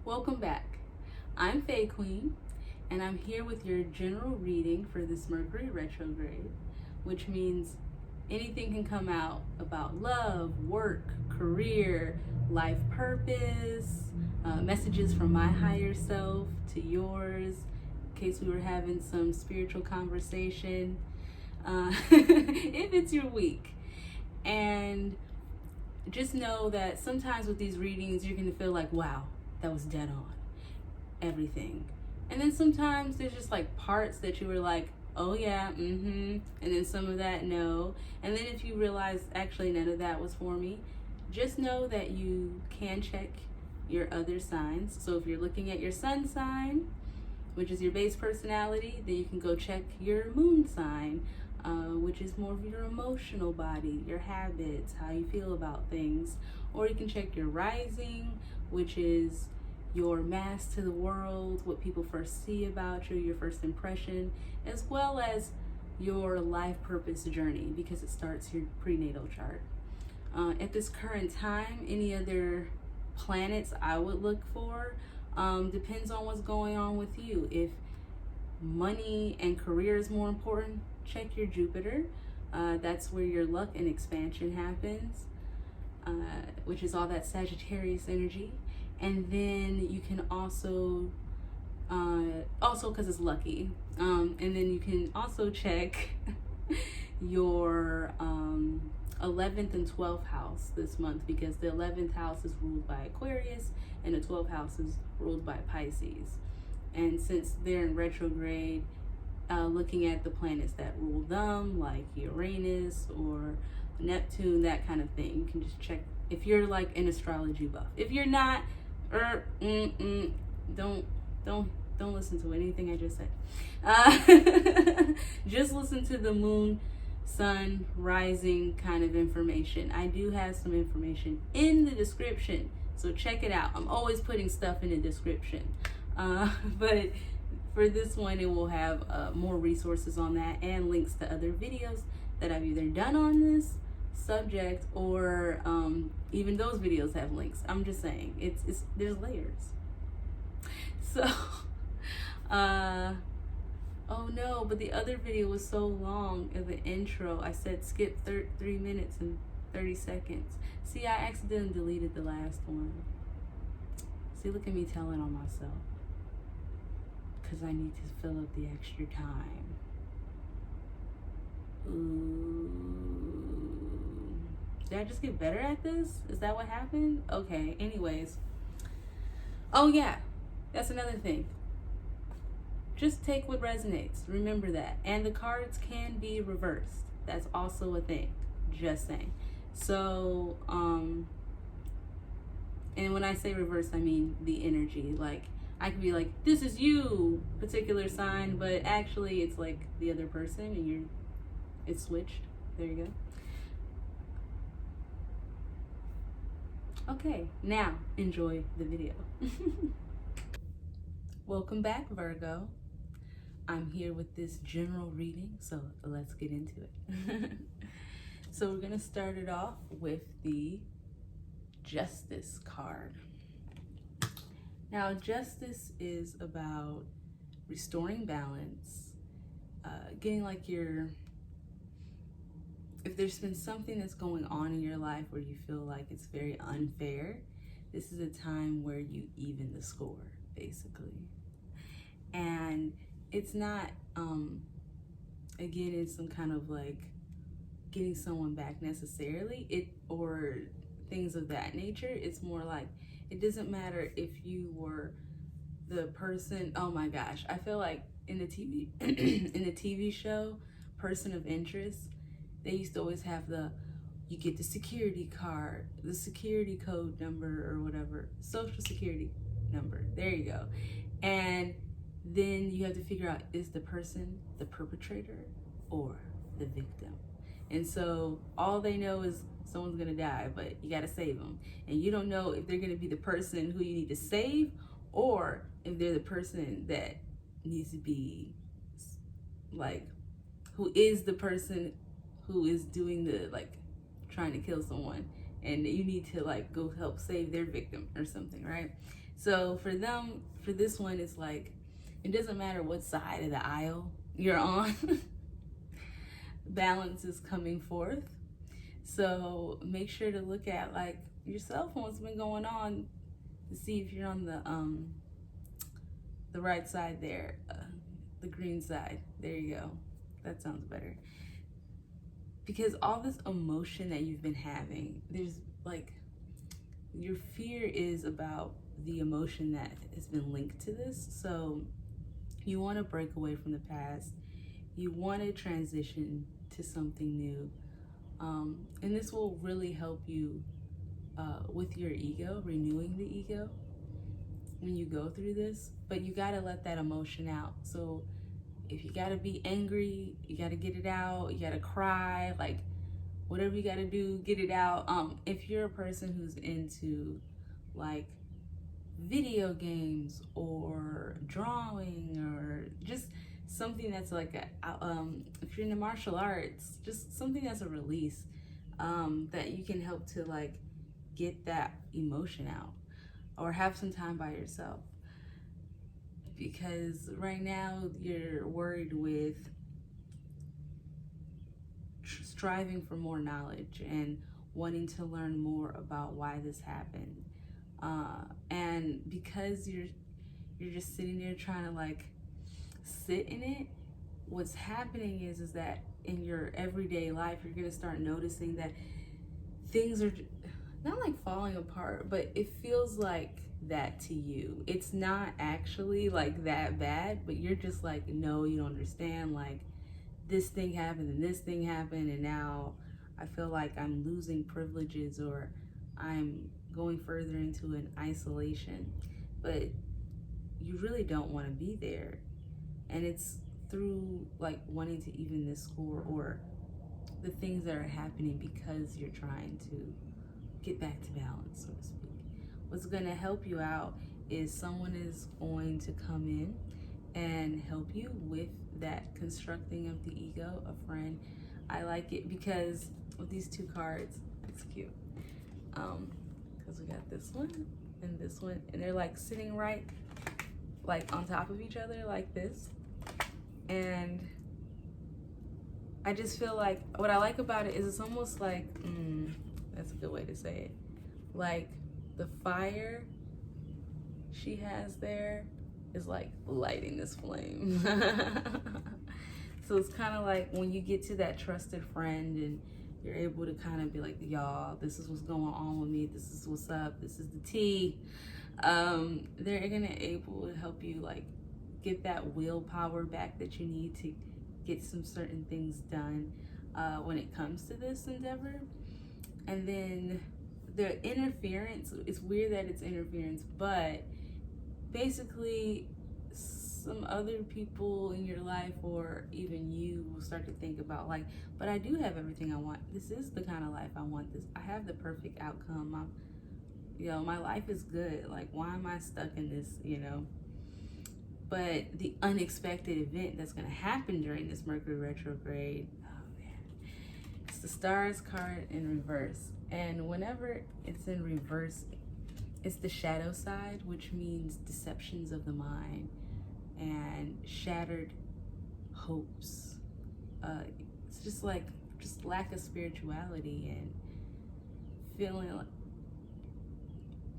Welcome back. I'm faequeen, and I'm here with your general reading for this Mercury Retrograde, which means anything can come out about love, work, career, life purpose, messages from my higher self to yours, in case we were having some spiritual conversation, if it's your week. And just know that sometimes with these readings, you're going to feel like, wow, that was dead on, everything. And then sometimes there's just like parts that you were like, oh yeah, and then some of that, no. And then if you realize actually none of that was for me, just know that you can check your other signs. So if you're looking at your sun sign, which is your base personality, then you can go check your moon sign, which is more of your emotional body, your habits, how you feel about things. Or you can check your rising, which is your mask to the world, what people first see about you, your first impression, as well as your life purpose journey, because it starts your prenatal chart. At this current time, any other planets I would look for, depends on what's going on with you. If money and career is more important, check your Jupiter. That's where your luck and expansion happens, which is all that Sagittarius energy. And then you can also because it's lucky, and then you can also check your 11th and 12th house this month, because the 11th house is ruled by Aquarius and the 12th house is ruled by Pisces. And since they're in retrograde, looking at the planets that rule them, like Uranus or Neptune, that kind of thing, you can just check if you're like an astrology buff. If you're not, don't listen to anything I just said. Just listen to the moon, sun, rising kind of information. I do have some information in the description, so check it out. I'm always putting stuff in the description, but for this one, it will have more resources on that and links to other videos that I've either done on this subject, or even those videos have links. I'm just saying, it's there's layers. So oh no, but the other video was so long of the intro. I said skip 3 minutes and 30 seconds. See, I accidentally deleted the last one. See, look at me telling on myself, because I need to fill up the extra time. Ooh. Did I just get better at this? Is that what happened? Okay, anyways. Oh yeah, that's another thing. Just take what resonates. Remember that. And the cards can be reversed. That's also a thing. Just saying. So, and when I say reverse, I mean the energy. Like, I could be like, this is you, particular sign, but actually it's like the other person, and it's switched. There you go. Okay, now enjoy the video. Welcome back, Virgo. I'm here with this general reading, so let's get into it. So we're gonna start it off with the Justice card. Now, justice is about restoring balance, getting like if there's been something that's going on in your life where you feel like it's very unfair, this is a time where you even the score, basically. And it's not, again, it's some kind of like getting someone back necessarily, or things of that nature. It's more like, it doesn't matter if you were the person, oh my gosh, I feel like in the TV show, Person of Interest, they used to always have you get the security card, the security code number or whatever, social security number, there you go. And then you have to figure out, is the person the perpetrator or the victim? And so all they know is someone's gonna die, but you gotta save them. And you don't know if they're gonna be the person who you need to save, or if they're the person that needs to be like, who is the person who is doing the, like, trying to kill someone. and you need to like go help save their victim or something, right? So for them, for this one, it's like, it doesn't matter what side of the aisle you're on, balance is coming forth. So make sure to look at like yourself and what's been going on to see if you're on the right side there, the green side. There you go. That sounds better. Because all this emotion that you've been having, there's like, your fear is about the emotion that has been linked to this. So you want to break away from the past. You want to transition to something new. And this will really help you with your ego, renewing the ego when you go through this. But you got to let that emotion out. So if you got to be angry, you got to get it out. You got to cry, like whatever you got to do, get it out. If you're a person who's into like video games or drawing or just something that's like if you're into martial arts, just something that's a release, that you can help to like get that emotion out, or have some time by yourself. Because right now you're worried with striving for more knowledge and wanting to learn more about why this happened, and because you're just sitting there trying to like sit in it, what's happening is that in your everyday life you're gonna start noticing that things are not like falling apart, but it feels like that to you. It's not actually like that bad, but you're just like, no, you don't understand, like this thing happened and this thing happened, and now I feel like I'm losing privileges, or I'm going further into an isolation. But you really don't want to be there. And it's through like wanting to even this score, or the things that are happening because you're trying to get back to balance, so to speak. What's going to help you out is someone is going to come in and help you with that constructing of the ego, a friend. I like it because with these two cards, it's cute. Because we got this one and this one, and they're like sitting right like on top of each other like this. And I just feel like what I like about it is it's almost like, that's a good way to say it, like the fire she has there is like lighting this flame. So it's kind of like when you get to that trusted friend and you're able to kind of be like, y'all, this is what's going on with me, this is what's up, this is the tea. They're gonna able to help you like get that willpower back that you need to get some certain things done when it comes to this endeavor. And then the interference, it's weird that it's interference, but basically some other people in your life, or even you, will start to think about like, but I do have everything I want. This is the kind of life I want. I have the perfect outcome. My life is good. Like, why am I stuck in this, But the unexpected event that's going to happen during this Mercury retrograde, oh man, it's the Stars card in reverse. And whenever it's in reverse, it's the shadow side, which means deceptions of the mind and shattered hopes. It's just like, lack of spirituality and feeling like,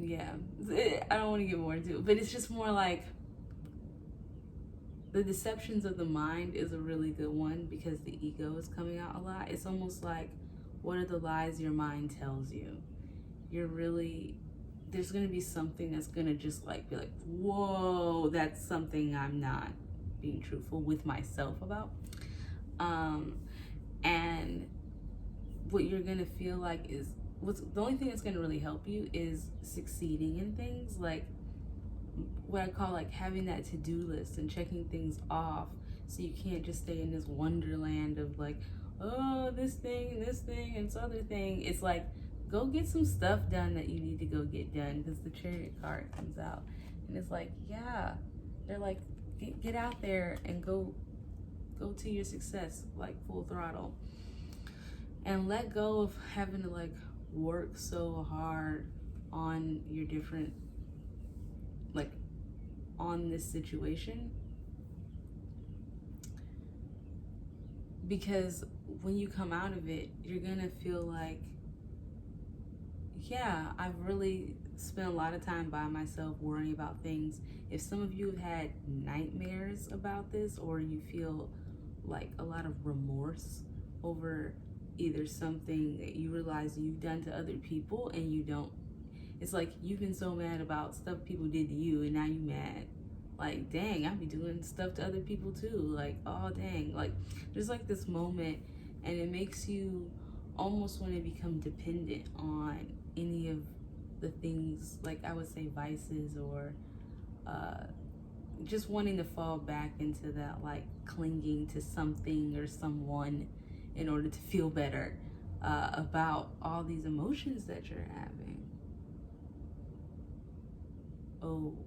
I don't want to get more into it, but it's just more like, the deceptions of the mind is a really good one because the ego is coming out a lot. It's almost like, what are the lies your mind tells you? There's going to be something that's going to just like be like, whoa, that's something I'm not being truthful with myself about. And what you're going to feel like is, the only thing that's going to really help you is succeeding in things, like what I call like having that to-do list and checking things off, so you can't just stay in this wonderland of like, oh, this thing and this other thing. It's like, go get some stuff done that you need to go get done, because the Chariot card comes out and it's like, yeah, they're like, get out there and go to your success like full throttle, and let go of having to like work so hard on your different, like, on this situation, because when you come out of it, you're gonna feel like, yeah, I've really spent a lot of time by myself worrying about things. If some of you have had nightmares about this, or you feel like a lot of remorse over either something that you realize you've done to other people and you don't, it's like you've been so mad about stuff people did to you and now you mad. Like, dang, I be doing stuff to other people too. Like, oh dang. Like, there's like this moment, and it makes you almost want to become dependent on any of the things, like I would say vices, or just wanting to fall back into that, like clinging to something or someone in order to feel better about all these emotions that you're having. Oh,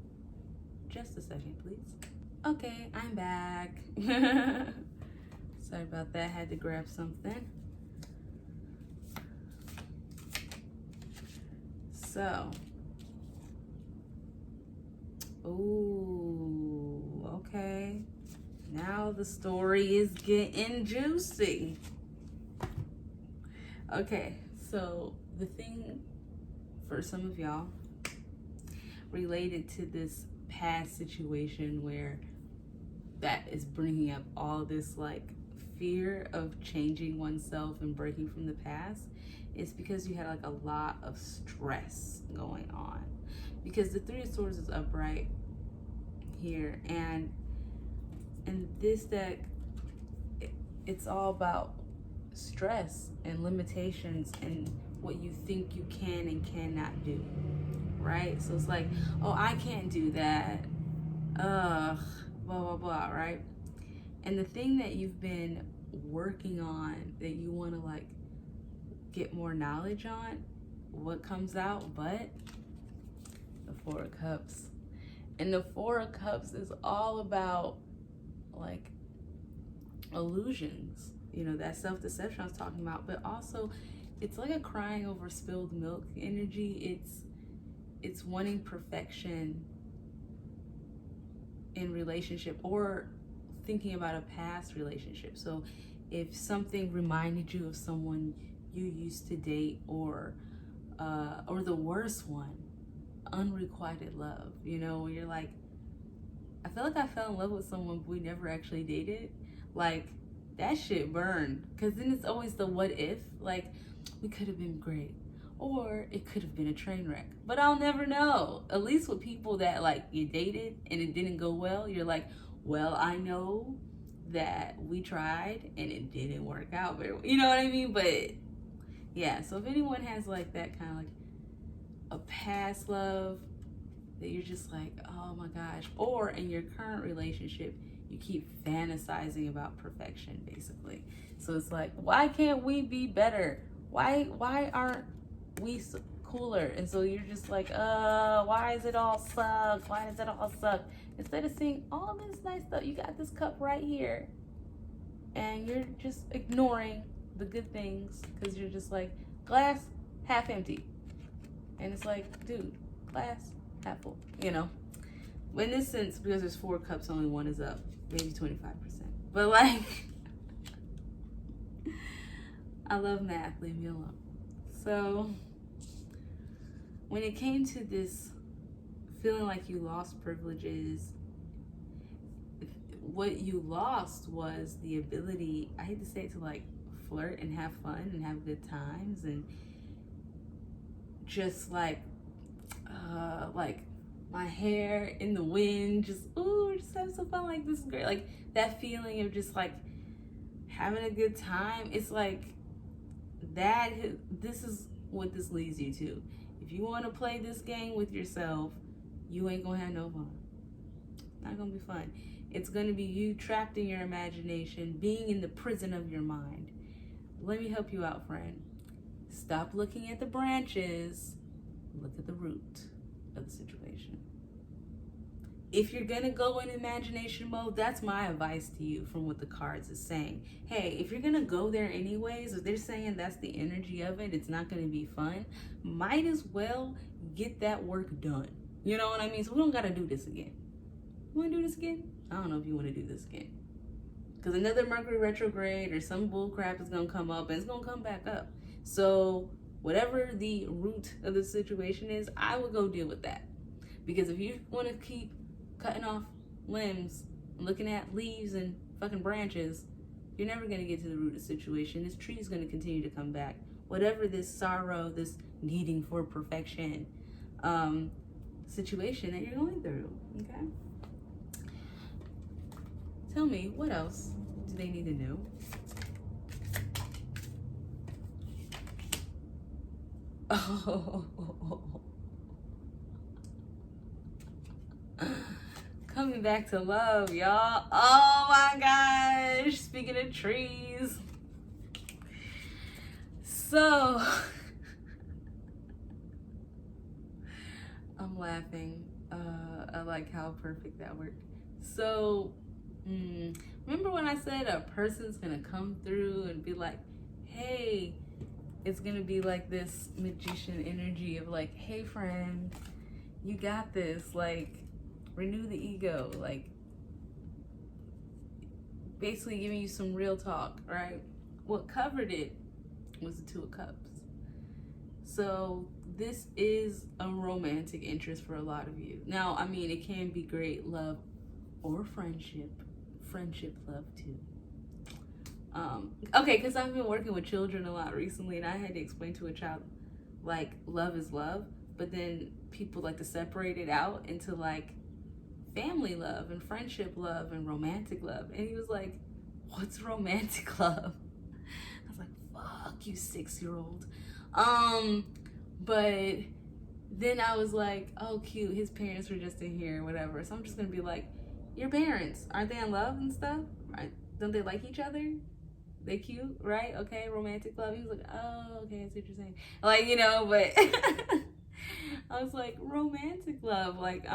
just a second, please. Okay, I'm back. Sorry about that, had to grab something. So, ooh, okay. Now the story is getting juicy. Okay, so the thing for some of y'all related to this past situation where that is bringing up all this like fear of changing oneself and breaking from the past, is because you had like a lot of stress going on, because the Three of Swords is upright here, and in this deck it's all about stress and limitations and what you think you can and cannot do, right? So it's like, oh, I can't do that, blah blah blah, right? And the thing that you've been working on, that you want to like get more knowledge on, what comes out but the Four of Cups. And the Four of Cups is all about like illusions, you know, that self-deception I was talking about, but also it's like a crying over spilled milk energy. It's wanting perfection in relationship, or thinking about a past relationship. So if something reminded you of someone you used to date, or the worst one, unrequited love, you know, when you're like, I feel like I fell in love with someone but we never actually dated. Like, that shit burned, because then it's always the what if, like, we could have been great, or it could have been a train wreck, but I'll never know. At least with people that like you dated and it didn't go well, you're like, well, I know that we tried and it didn't work out very well, you know what I mean? But yeah, so if anyone has like that kind of like a past love that you're just like, oh my gosh, or in your current relationship you keep fantasizing about perfection, basically. So it's like, why can't we be better? Why aren't we cooler? And so you're just like, why does it all suck? Why does it all suck? Instead of seeing all this nice stuff, you got this cup right here, and you're just ignoring the good things because you're just like, glass half empty. And it's like, dude, glass half full, you know? In this sense, because there's 4 cups, only one is up, maybe 25%. But like, I love math, leave me alone. So when it came to this feeling like you lost privileges, what you lost was the ability, I hate to say it, to like flirt and have fun and have good times, and just like my hair in the wind, just ooh, just have some fun, like this is great, like that feeling of just like having a good time. It's like that, this is what this leads you to. If you want to play this game with yourself, you ain't gonna have no fun. Not gonna be fun. It's gonna be you trapped in your imagination, being in the prison of your mind. Let me help you out, friend. Stop looking at the branches, look at the root of the situation. if you're gonna go in imagination mode, that's my advice to you from what the cards is saying. Hey, if you're gonna go there anyways, if they're saying that's the energy of it, it's not gonna be fun, might as well get that work done. You know what I mean? So we don't gotta do this again. You wanna do this again? I don't know if you wanna do this again. Because another Mercury retrograde or some bull crap is gonna come up and it's gonna come back up. So whatever the root of the situation is, I would go deal with that. Because if you wanna keep cutting off limbs, looking at leaves and fucking branches, you're never gonna get to the root of the situation. This tree is gonna continue to come back. Whatever this sorrow, this needing for perfection situation that you're going through, okay? Tell me, what else do they need to know? Oh. Coming back to love, y'all. Oh my gosh. Speaking of trees. So, I'm laughing. I like how perfect that worked. So, remember when I said a person's gonna come through and be like, hey, it's gonna be like this magician energy of like, hey friend, you got this, like, renew the ego, like basically giving you some real talk, right? What covered it was the Two of Cups. So this is a romantic interest for a lot of you. Now, I mean, it can be great love or friendship love too. Okay, because I've been working with children a lot recently, and I had to explain to a child, like, love is love, but then people like to separate it out into like family love and friendship love and romantic love. And he was like, what's romantic love? I was like, fuck you, 6-year-old. But then I was like, oh cute, his parents were just in here or whatever. So I'm just gonna be like, your parents, aren't they in love and stuff? Right? Don't they like each other? They cute, right? Okay, romantic love. He was like, oh, okay, I see what you're saying. Like, you know, but I was like, romantic love, like,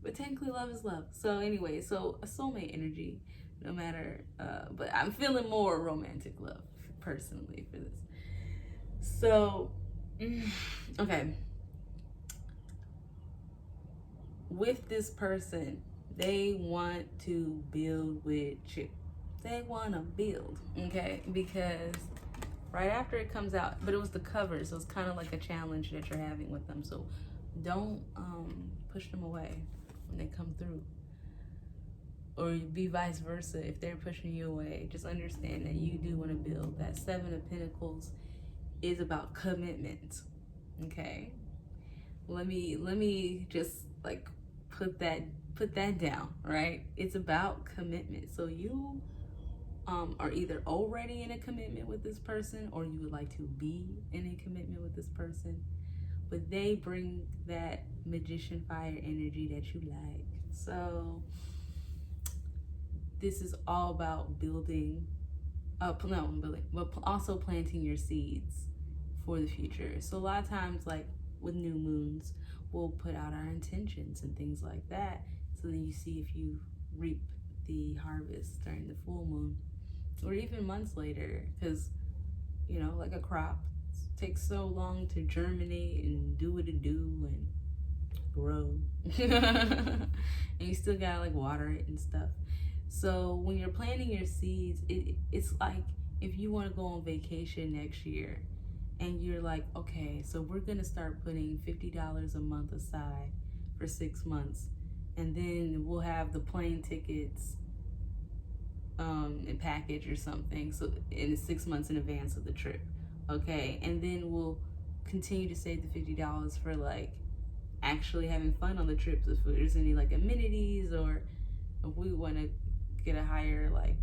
but technically love is love. So anyway, so a soulmate energy, no matter, but I'm feeling more romantic love personally for this. So, okay. With this person, they want to build with you. They want to build, okay? Because right after it comes out, but it was the cover, so it's kind of like a challenge that you're having with them. So don't push them away when they come through, or be vice versa. If they're pushing you away, just understand that you do want to build. That Seven of Pentacles is about commitment, okay? Let me just like put that down, right? It's about commitment. So you are either already in a commitment with this person, or you would like to be in a commitment with this person, but they bring that magician fire energy that you like. So this is all about building, but also planting your seeds for the future. So a lot of times, like with new moons, we'll put out our intentions and things like that, so then you see if you reap the harvest during the full moon, or even months later, because, you know, like a crop, it takes so long to germinate and do what it do and grow. And you still gotta like water it and stuff. So when you're planting your seeds, it's like if you want to go on vacation next year and you're like, okay, so we're gonna start putting $50 a month aside for 6 months, and then we'll have the plane tickets and package or something, so in 6 months in advance of the trip, okay? And then we'll continue to save the $50 for like actually having fun on the trips, if there's any like amenities, or if we want to get a higher like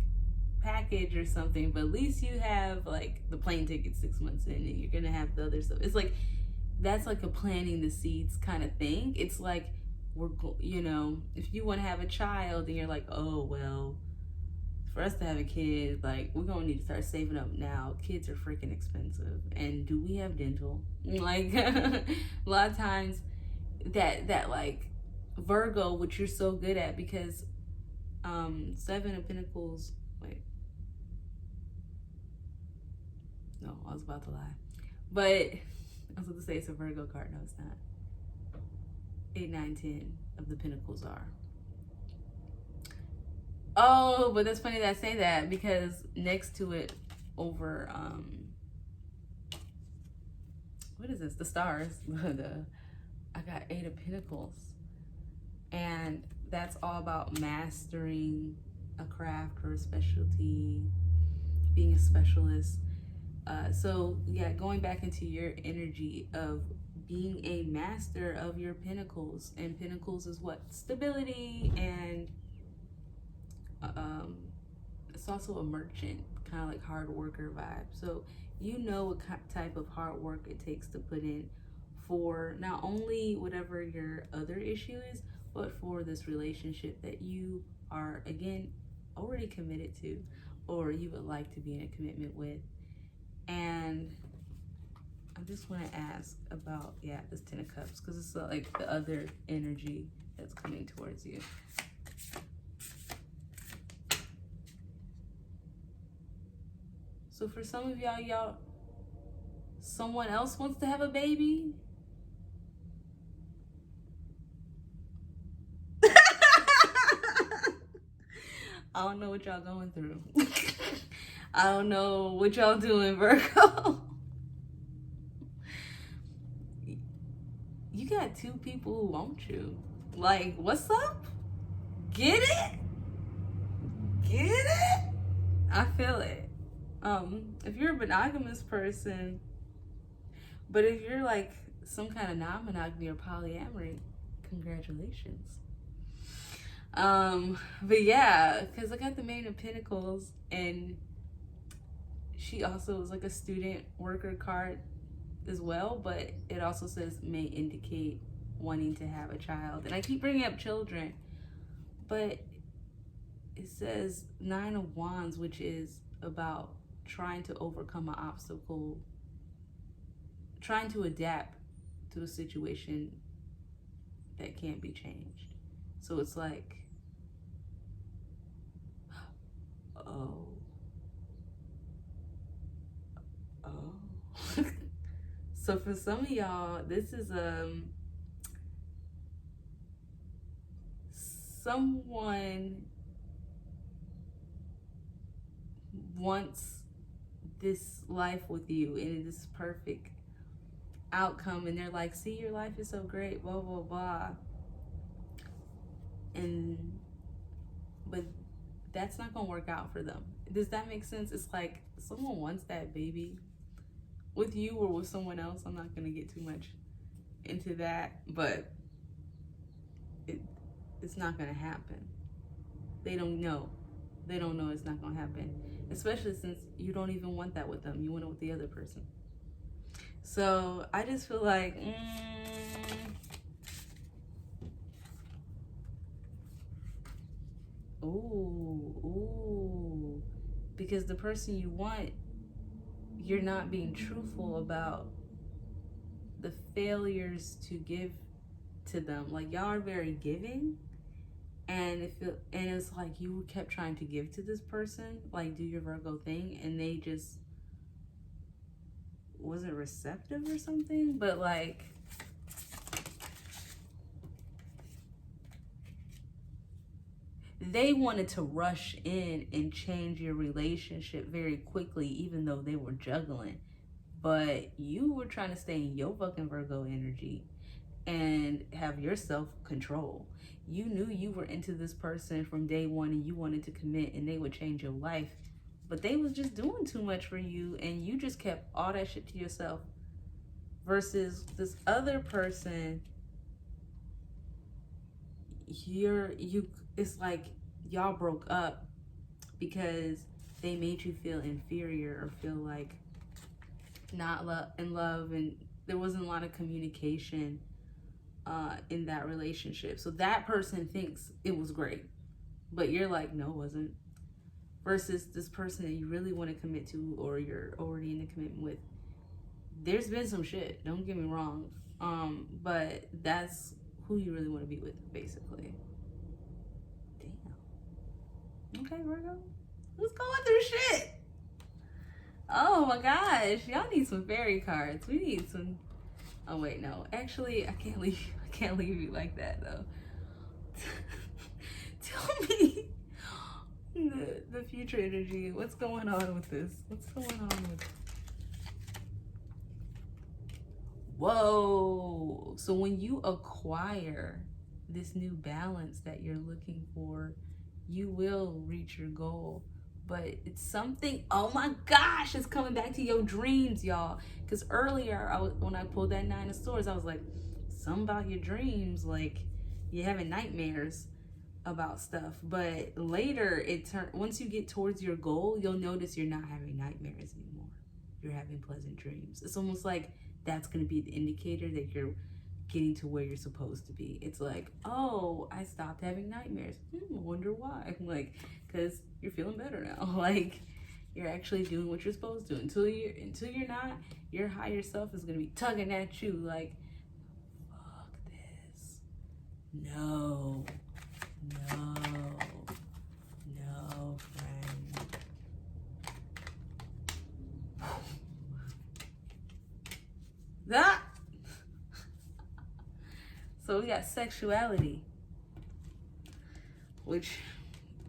package or something. But at least you have like the plane ticket 6 months in, and you're gonna have the other stuff. It's like, that's like a planting the seeds kind of thing. It's like, you know, if you want to have a child and you're like, oh well, for us to have a kid, like, we're gonna need to start saving up now. Kids are freaking expensive, and do we have dental? Like a lot of times that like Virgo, which you're so good at, because Seven of Pentacles, wait, no, I was about to lie, but I was about to say it's a Virgo card. No, it's not. 8, 9, 10 of the Pentacles are. Oh, but that's funny that I say that, because next to it, over what is this? The stars. I got 8 of Pentacles, and that's all about mastering a craft or a specialty, being a specialist. So yeah, going back into your energy of being a master of your pentacles, and pentacles is what? Stability, and it's also a merchant, kind of like hard worker vibe. So you know what type of hard work it takes to put in for not only whatever your other issue is, but for this relationship that you are, again, already committed to, or you would like to be in a commitment with. And I just want to ask about, yeah, this 10 of Cups, because it's like the other energy that's coming towards you. So for some of y'all, someone else wants to have a baby. I don't know what y'all going through. I don't know what y'all doing, Virgo. You got 2 people who want you. Like, what's up? Get it? Get it? I feel it. If you're a monogamous person, but if you're like some kind of non-monogamy or polyamory, congratulations. But yeah, because I got the Main of Pentacles, and she also is like a student worker card as well, but it also says may indicate wanting to have a child. And I keep bringing up children, but it says 9 of Wands, which is about trying to overcome an obstacle, trying to adapt to a situation that can't be changed. So it's like, oh. So for some of y'all, this is someone wants this life with you, and this perfect outcome, and they're like, see, your life is so great, blah blah blah, but that's not gonna work out for them. Does that make sense? It's like someone wants that baby with you or with someone else. I'm not gonna get too much into that, but it's not gonna happen. They don't know it's not gonna happen, especially since you don't even want that with them. You want it with the other person. So I just feel like ooh, because the person you want, you're not being truthful about the failures to give to them. Like, y'all are very giving, and it's like you kept trying to give to this person, like do your Virgo thing, and they just wasn't receptive or something. But like, they wanted to rush in and change your relationship very quickly, even though they were juggling. But you were trying to stay in your fucking Virgo energy and have your self-control. You knew you were into this person from day one, and you wanted to commit, and they would change your life. But they was just doing too much for you, and you just kept all that shit to yourself. Versus this other person, it's like y'all broke up because they made you feel inferior or feel like not in love, and there wasn't a lot of communication in that relationship. So that person thinks it was great, but you're like, no, it wasn't. Versus this person that you really want to commit to, or you're already in a commitment with, there's been some shit, don't get me wrong, but that's who you really want to be with, basically. Damn. Okay, Virgo. Who's going through shit? Oh my gosh, y'all need some fairy cards. We need some. Oh wait, no. Actually, I can't leave you like that though. Tell me the future energy. What's going on with this? What's going on with? Whoa. So when you acquire this new balance that you're looking for, you will reach your goal. But it's something, oh my gosh, it's coming back to your dreams, y'all. Because earlier, when I pulled that 9 of Swords, I was like, something about your dreams, like you're having nightmares about stuff. But later, once you get towards your goal, you'll notice you're not having nightmares anymore. You're having pleasant dreams. It's almost like that's going to be the indicator that you're getting to where you're supposed to be. It's like, oh, I stopped having nightmares. I wonder why. Like, because you're feeling better now. Like, you're actually doing what you're supposed to. Until you're not, your higher self is going to be tugging at you like, fuck this. No, friend. That. So we got sexuality, which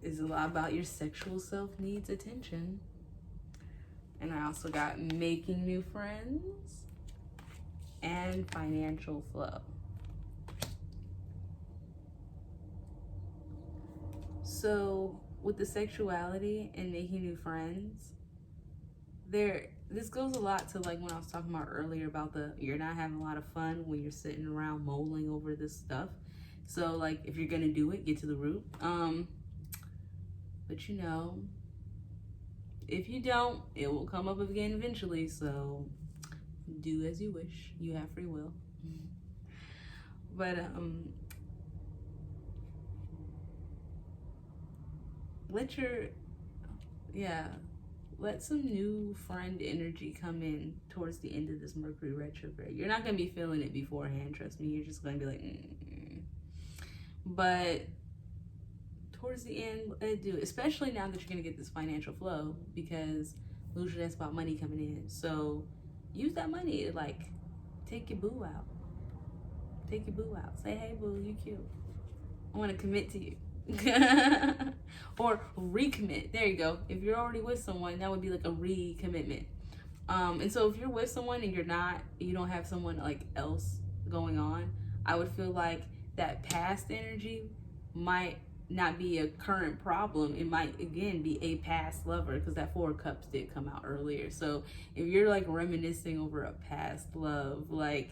is a lot about your sexual self needs attention. And I also got making new friends and financial flow. So with the sexuality and making new friends, this goes a lot to like when I was talking about earlier about you're not having a lot of fun when you're sitting around mulling over this stuff. So like if you're gonna do it, get to the root. But you know, if you don't, it will come up again eventually. So do as you wish. You have free will. But let some new friend energy come in towards the end of this Mercury retrograde. You're not going to be feeling it beforehand, trust me. You're just going to be like, But towards the end, let it do. Especially now that you're going to get this financial flow, because usually that's about money coming in. So use that money to like take your boo out. Take your boo out. Say, hey boo, you cute. I want to commit to you. Or recommit. There you go. If you're already with someone, that would be like a recommitment. And so if you're with someone and you don't have someone like else going on, I would feel like that past energy might not be a current problem. It might again be a past lover, because that 4 of Cups did come out earlier. So if you're like reminiscing over a past love, like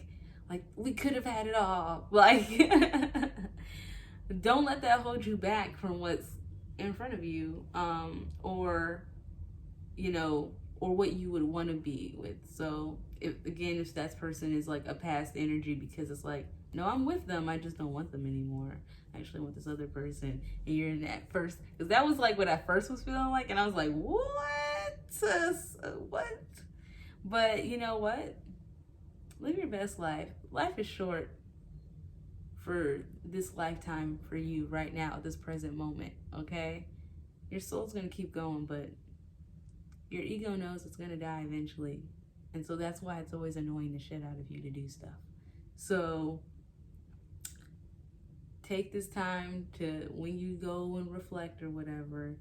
we could have had it all, like don't let that hold you back from what's in front of you, or what you would want to be with. So if that person is like a past energy, because it's like, no, I'm with them, I just don't want them anymore. I actually want this other person. And you're in that first, because that was like what I first was feeling like, and I was like, what? But you know what? Live your best life. Life is short for this lifetime, for you right now, this present moment, okay? Your soul's gonna keep going, but your ego knows it's gonna die eventually. And so that's why it's always annoying the shit out of you to do stuff. So take this time to, when you go and reflect or whatever,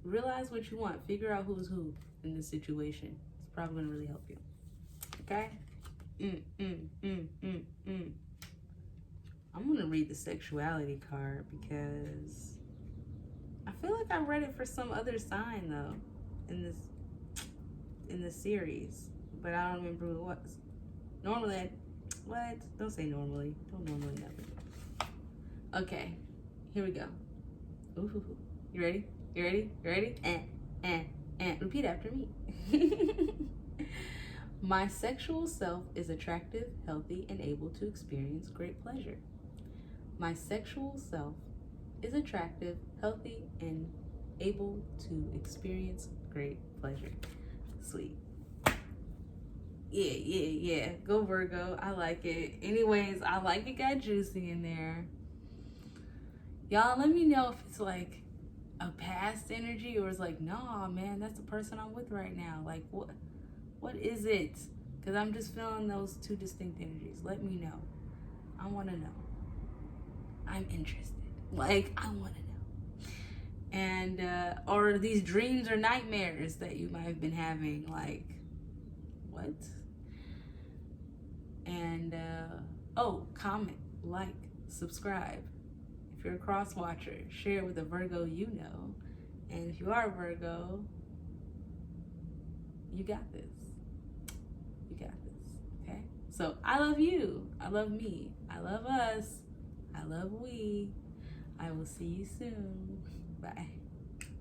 realize what you want. Figure out who's who in this situation. It's probably gonna really help you. Okay? I'm gonna read the sexuality card because I feel like I read it for some other sign though in this series, but I don't remember who it was. Normally, Don't say normally. Don't normally never. Okay, here we go. Ooh, you ready? You ready? You ready? And repeat after me. My sexual self is attractive, healthy, and able to experience great pleasure. My sexual self is attractive, healthy, and able to experience great pleasure. Sweet. Yeah. Go Virgo. I like it. Anyways, I like it got juicy in there. Y'all, let me know if it's like a past energy or it's like, nah, man, that's the person I'm with right now. Like, what is it? Because I'm just feeling those two distinct energies. Let me know. I want to know. I'm interested. Like, I want to know. And, or these dreams or nightmares that you might have been having. Like, what? And, comment, like, subscribe. If you're a cross watcher, share it with a Virgo you know. And if you are a Virgo, you got this. You got this, okay? So I love you. I love me. I love us. I love we. I will see you soon. Bye.